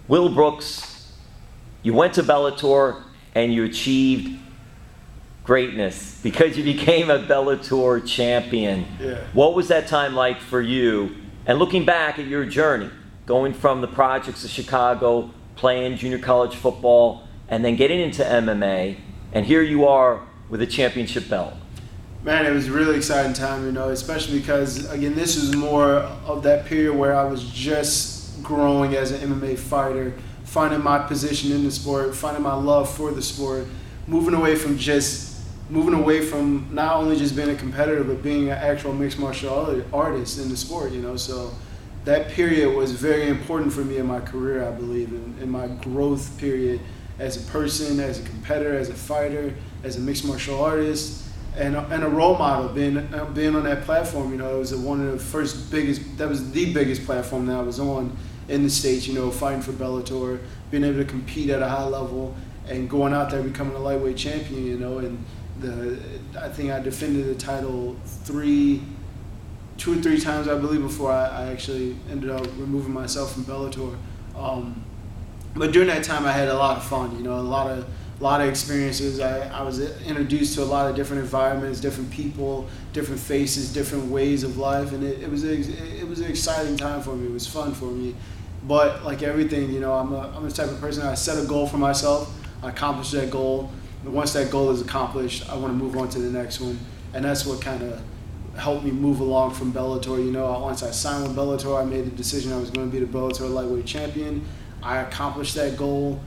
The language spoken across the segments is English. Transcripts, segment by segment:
Will Brooks, you went to Bellator and you achieved greatness because you became a Bellator champion. Yeah. What was that time like for you? And looking back at your journey, going from the projects of Chicago, playing junior college football, and then getting into MMA, and here you are with a championship belt. Man, it was a really exciting time, especially because, again, this was more of that period where I was just growing as an MMA fighter, finding my position in the sport, finding my love for the sport, moving away from not only just being a competitor, but being an actual mixed martial artist in the sport, So that period was very important for me in my career, I believe, in my growth period as a person, as a competitor, as a fighter, as a mixed martial artist. And a role model, being on that platform, it was one of the biggest platform that I was on in the States, fighting for Bellator, being able to compete at a high level and going out there becoming a lightweight champion, and I think I defended the title 2 or 3 times, I believe, before I actually ended up removing myself from Bellator. But during that time I had a lot of fun, a lot of experiences. I was introduced to a lot of different environments, different people, different faces, different ways of life, and it was an exciting time for me. It was fun for me, but like everything, I'm the type of person, I set a goal for myself, I accomplish that goal, and once that goal is accomplished, I want to move on to the next one, and that's what kind of helped me move along from Bellator. Once I signed with Bellator, I made the decision I was going to be the Bellator lightweight champion. I accomplished that goal.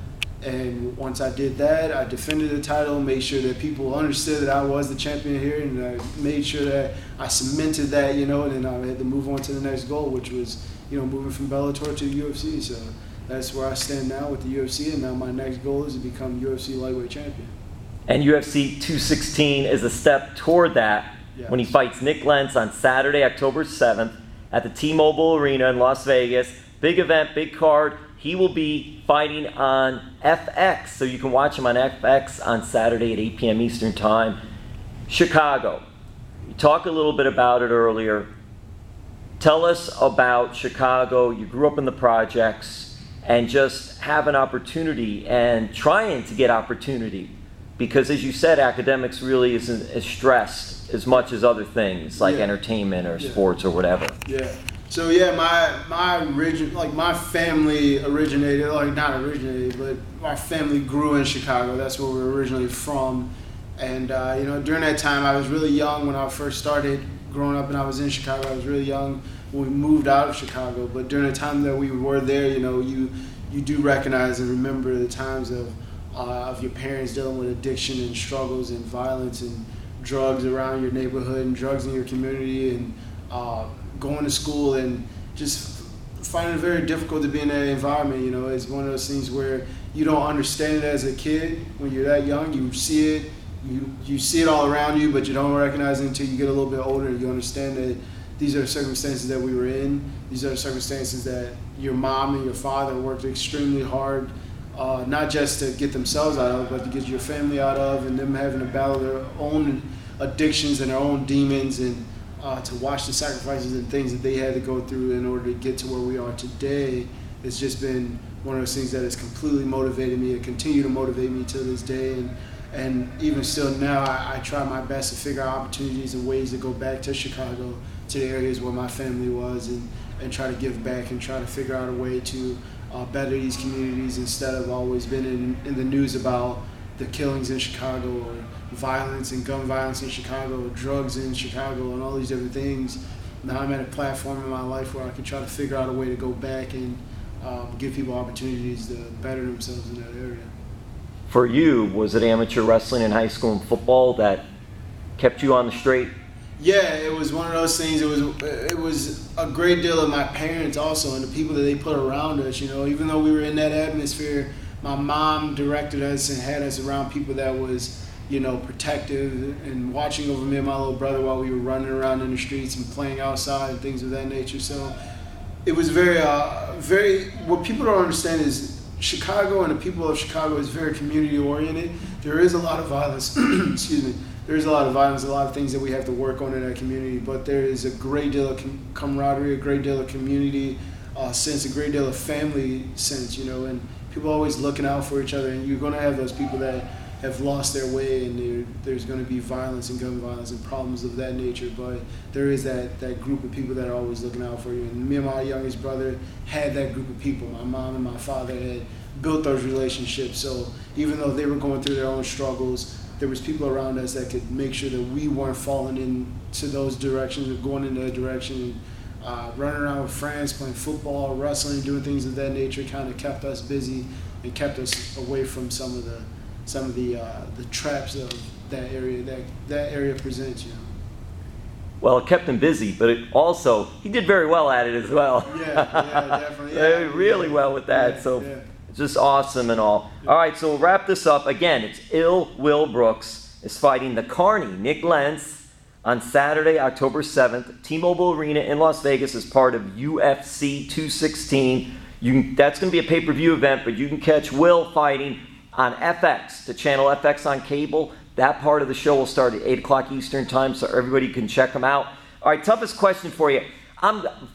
And once I did that, I defended the title, made sure that people understood that I was the champion here, and I made sure that I cemented that, and then I had to move on to the next goal, which was, moving from Bellator to the UFC. So that's where I stand now with the UFC, and now my next goal is to become UFC lightweight champion. And UFC 216 is a step toward that when he fights Nik Lentz on Saturday, October 7th at the T-Mobile Arena in Las Vegas. Big event, big card. He will be fighting on FX, so you can watch him on FX on Saturday at 8 p.m. Eastern Time. Chicago. You talked a little bit about it earlier. Tell us about Chicago. You grew up in the projects and just have an opportunity and trying to get opportunity. Because as you said, academics really isn't as stressed as much as other things like entertainment or sports or whatever. Yeah. So my family originated, but my family grew in Chicago. That's where we were originally from. And during that time, I was really young when I first started growing up, and I was in Chicago. I was really young when we moved out of Chicago. But during the time that we were there, you do recognize and remember the times of your parents dealing with addiction and struggles and violence and drugs around your neighborhood and drugs in your community, and going to school and just finding it very difficult to be in that environment. It's one of those things where you don't understand it as a kid. When you're that young, you see it, you see it all around you, but you don't recognize it until you get a little bit older and you understand that these are the circumstances that we were in. These are the circumstances that your mom and your father worked extremely hard, not just to get themselves out of, but to get your family out of, and them having to battle their own addictions and their own demons, and to watch the sacrifices and things that they had to go through in order to get to where we are today. It's just been one of those things that has completely motivated me and continue to motivate me to this day. And even still now, I try my best to figure out opportunities and ways to go back to Chicago, to the areas where my family was, and try to give back and try to figure out a way to better these communities, instead of always been in the news about the killings in Chicago, or violence and gun violence in Chicago, or drugs in Chicago, and all these different things. Now I'm at a platform in my life where I can try to figure out a way to go back and give people opportunities to better themselves in that area. For you, was it amateur wrestling in high school and football that kept you on the straight? Yeah, it was one of those things. It was a great deal of my parents also, and the people that they put around us. Even though we were in that atmosphere, my mom directed us and had us around people that was, protective and watching over me and my little brother while we were running around in the streets and playing outside and things of that nature. So it was very, what people don't understand is Chicago, and the people of Chicago, is very community oriented. There is a lot of violence, excuse me. There is a lot of violence, a lot of things that we have to work on in that community, but there is a great deal of camaraderie, a great deal of community, sense, a great deal of family sense, you know, and people always looking out for each other. And you're going to have those people that have lost their way, and there's going to be violence and gun violence and problems of that nature. But there is that group of people that are always looking out for you. And me and my youngest brother had that group of people. My mom and my father had built those relationships. So even though they were going through their own struggles, there was people around us that could make sure that we weren't falling into those directions or going in that direction. Running around with friends, playing football, wrestling, doing things of that nature kind of kept us busy and kept us away from some of the traps of that area presents, you know. Well, it kept him busy, but he did very well at it as well. Yeah, definitely. Yeah, really well with that. It's just awesome and all. All right, so we'll wrap this up. Again, it's Will Brooks is fighting the Carny Nik Lentz on Saturday, October 7th, T-Mobile Arena in Las Vegas as part of UFC 216. That's going to be a pay-per-view event, but you can catch Will fighting on FX, the channel FX on cable. That part of the show will start at 8 o'clock Eastern time, so everybody can check them out. All right, toughest question for you.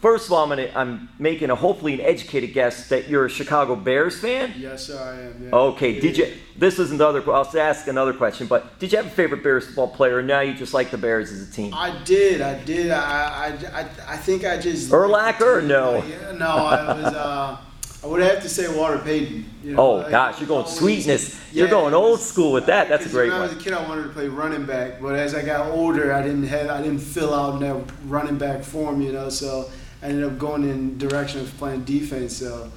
First of all, I'm making hopefully an educated guess that you're a Chicago Bears fan? Yes, sir, I am. Yeah. Okay, this isn't the other, I'll ask another question, but did you have a favorite Bears football player, or now you just like the Bears as a team? I did. I think I just... Urlacher or no? No, I would have to say Walter Payton. You know, gosh, you're going sweetness. You're going old school with that. That's a great one. When I was a kid, I wanted to play running back, but as I got older, I didn't fill out in that running back form, you know. So I ended up going in the direction of playing defense. So,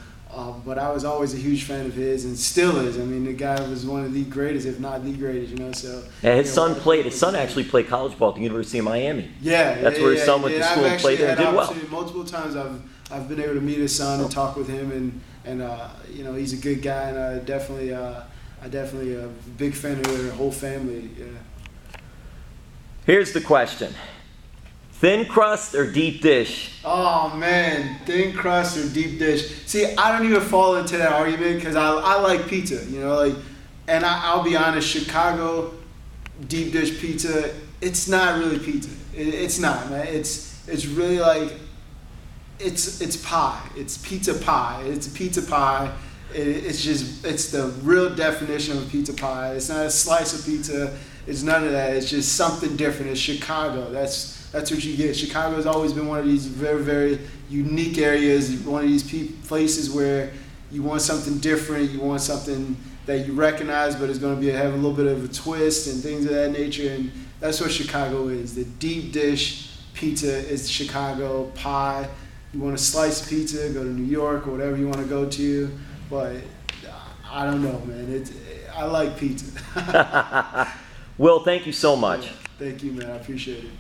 but I was always a huge fan of his, and still is. I mean, the guy was one of the greatest, if not the greatest, you know. So yeah, his son actually played college ball at the University of Miami. That's where his son went to school and played there and did well. Multiple times I've been able to meet his son and talk with him, and you know, he's a good guy, and I definitely a big fan of their whole family. Yeah. Here's the question: thin crust or deep dish? Oh man, thin crust or deep dish? See, I don't even fall into that argument because I like pizza, you know, and I'll be honest, Chicago deep dish pizza, it's not really pizza. It's not, man. It's really like. It's pie. It's pizza pie. It's a pizza pie. It's the real definition of a pizza pie. It's not a slice of pizza. It's none of that. It's just something different. It's Chicago. That's what you get. Chicago has always been one of these very, very unique areas. One of these places where you want something different. You want something that you recognize, but it's going to have a little bit of a twist and things of that nature. And that's what Chicago is. The deep dish pizza is Chicago pie. You want a slice of pizza, go to New York or whatever you want to go to. But I don't know, man. I like pizza. Will, thank you so much. Yeah, thank you, man. I appreciate it.